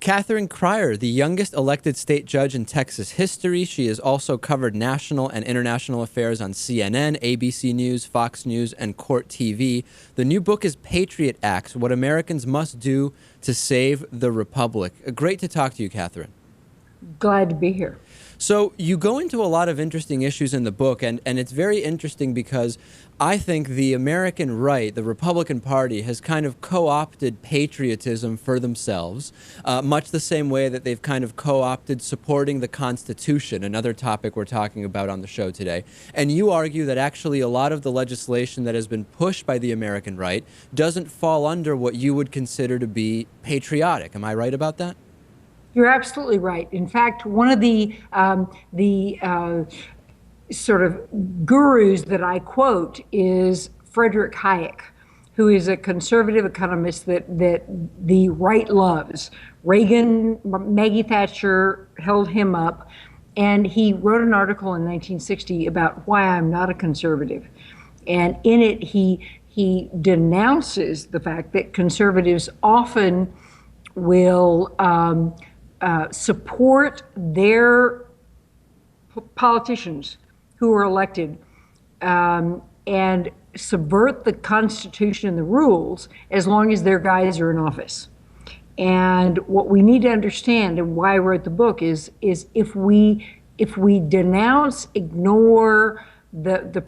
Catherine Crier, the youngest elected state judge in Texas history. She has also covered national and international affairs on CNN, ABC News, Fox News, and Court TV. The new book is Patriot Acts, What Americans Must Do to Save the Republic. Great to talk to you, Catherine. Glad to be here. So you go into a lot of interesting issues in the book, and it's very interesting because I think the American right, the Republican Party, has kind of co-opted patriotism for themselves, much the same way that they've kind of co-opted supporting the Constitution, another topic we're talking about on the show today. And you argue that actually a lot of the legislation that has been pushed by the American right doesn't fall under what you would consider to be patriotic. Am I right about that? You're absolutely right. In fact, one of the sort of gurus that I quote is Frederick Hayek, who is a conservative economist that the right loves. Reagan, Maggie Thatcher held him up, and he wrote an article in 1960 about why I'm not a conservative. And in it, he denounces the fact that conservatives often will support their politicians who are elected and subvert the Constitution and the rules as long as their guys are in office. And what we need to understand, and why I wrote the book, is if we denounce, ignore the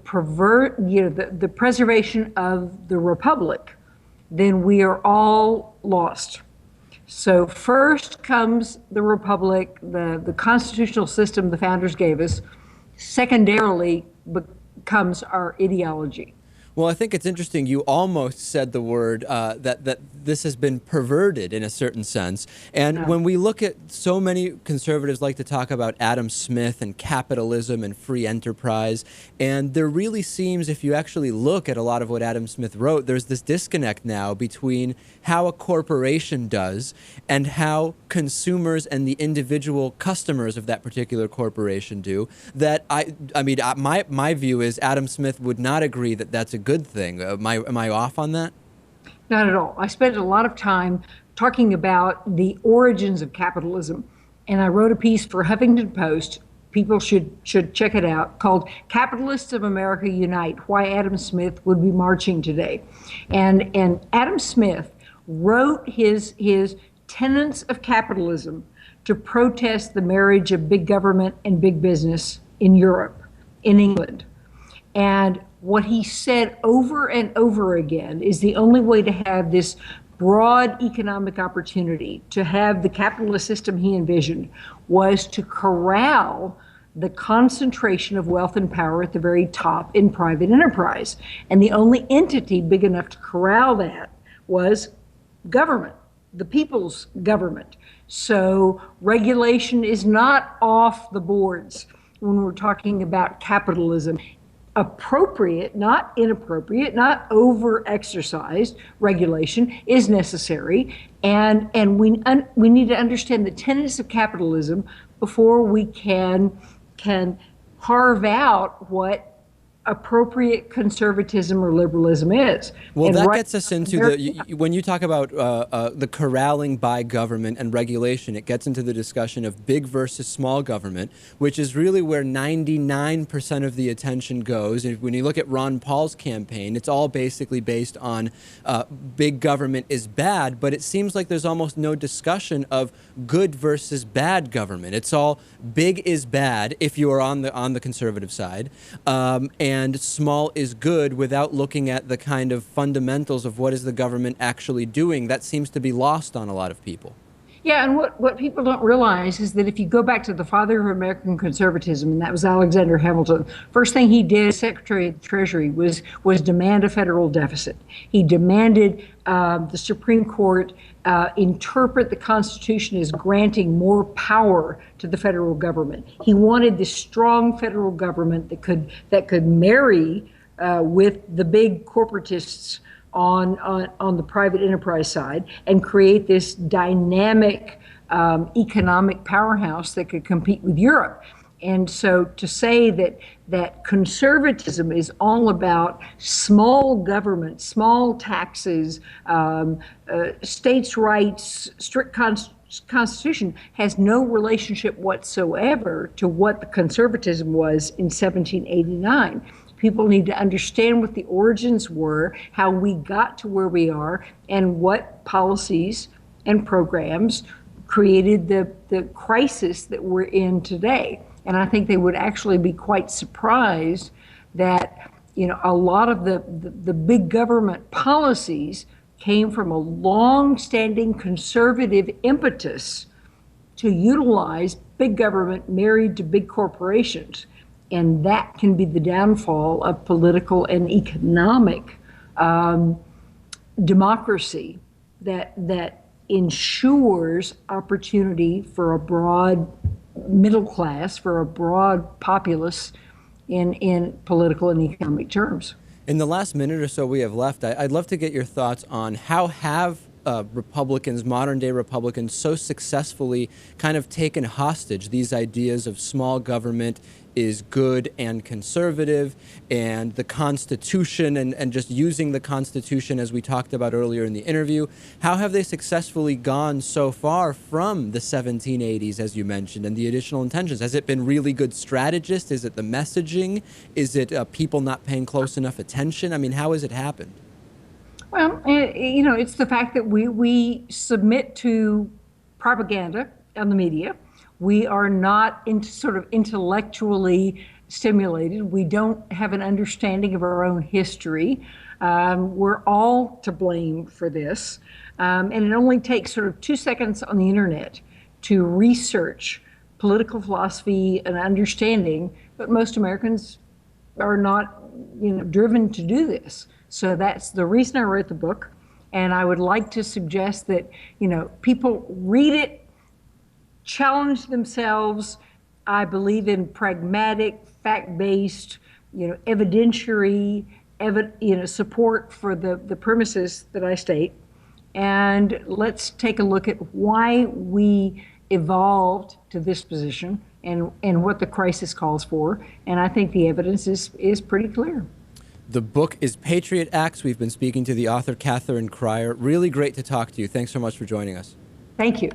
preservation of the republic, then we are all lost. So first comes the republic, the constitutional system the founders gave us. Secondarily becomes our ideology. Well, I think it's interesting. You almost said the word that this has been perverted in a certain sense. And when we look at, so many conservatives like to talk about Adam Smith and capitalism and free enterprise. And there really seems, if you actually look at a lot of what Adam Smith wrote, there's this disconnect now between how a corporation does and how consumers and the individual customers of that particular corporation do. That my view is Adam Smith would not agree that that's a good thing. Am I off on that? Not at all. I spent a lot of time talking about the origins of capitalism, and I wrote a piece for Huffington Post. People should check it out, called "Capitalists of America Unite: Why Adam Smith Would Be Marching Today." And Adam Smith wrote his tenets of capitalism to protest the marriage of big government and big business in Europe, in England. And what he said over and over again is the only way to have this broad economic opportunity, to have the capitalist system he envisioned, was to corral the concentration of wealth and power at the very top in private enterprise. And the only entity big enough to corral that was government, the people's government. So regulation is not off the boards when we're talking about capitalism. Appropriate, not inappropriate, not over-exercised regulation is necessary, and we need to understand the tenets of capitalism before we can carve out what appropriate conservatism or liberalism is. Well, and that gets us into when you talk about the corralling by government and regulation, it gets into the discussion of big versus small government, which is really where 99% of the attention goes. And when you look at Ron Paul's campaign, it's all basically based on big government is bad, but it seems like there's almost no discussion of good versus bad government. It's all big is bad if you are on the conservative side, and small is good, without looking at the kind of fundamentals of what is the government actually doing. That seems to be lost on a lot of people. Yeah, and what people don't realize is that if you go back to the father of American conservatism, and that was Alexander Hamilton, first thing he did as Secretary of the Treasury was demand a federal deficit. He demanded the Supreme Court interpret the Constitution as granting more power to the federal government. He wanted this strong federal government that could marry with the big corporatists on the private enterprise side and create this dynamic economic powerhouse that could compete with Europe. And so to say that conservatism is all about small government, small taxes, states' rights, strict Constitution has no relationship whatsoever to what the conservatism was in 1789. People need to understand what the origins were, how we got to where we are, and what policies and programs created the crisis that we're in today. And I think they would actually be quite surprised that, a lot of the big government policies came from a long-standing conservative impetus to utilize big government married to big corporations. And that can be the downfall of political and economic democracy that ensures opportunity for a broad middle class, for a broad populace in political and economic terms. In the last minute or so we have left, I'd love to get your thoughts on how have Republicans, modern-day Republicans, so successfully kind of taken hostage these ideas of small government is good and conservative, and the Constitution, and just using the Constitution as we talked about earlier in the interview. How have they successfully gone so far from the 1780s, as you mentioned, and the additional intentions? Has it been really good strategists? Is it the messaging? Is it people not paying close enough attention? I mean, how has it happened? Well, it's the fact that we submit to propaganda on the media. We are not sort of intellectually stimulated. We don't have an understanding of our own history. We're all to blame for this. And it only takes sort of 2 seconds on the internet to research political philosophy and understanding, but most Americans are not, driven to do this. So that's the reason I wrote the book. And I would like to suggest that, people read it, challenge themselves. I believe in pragmatic, fact-based, evidentiary, support for the premises that I state. And let's take a look at why we evolved to this position and what the crisis calls for. And I think the evidence is pretty clear. The book is Patriot Acts. We've been speaking to the author, Catherine Crier. Really great to talk to you. Thanks so much for joining us. Thank you.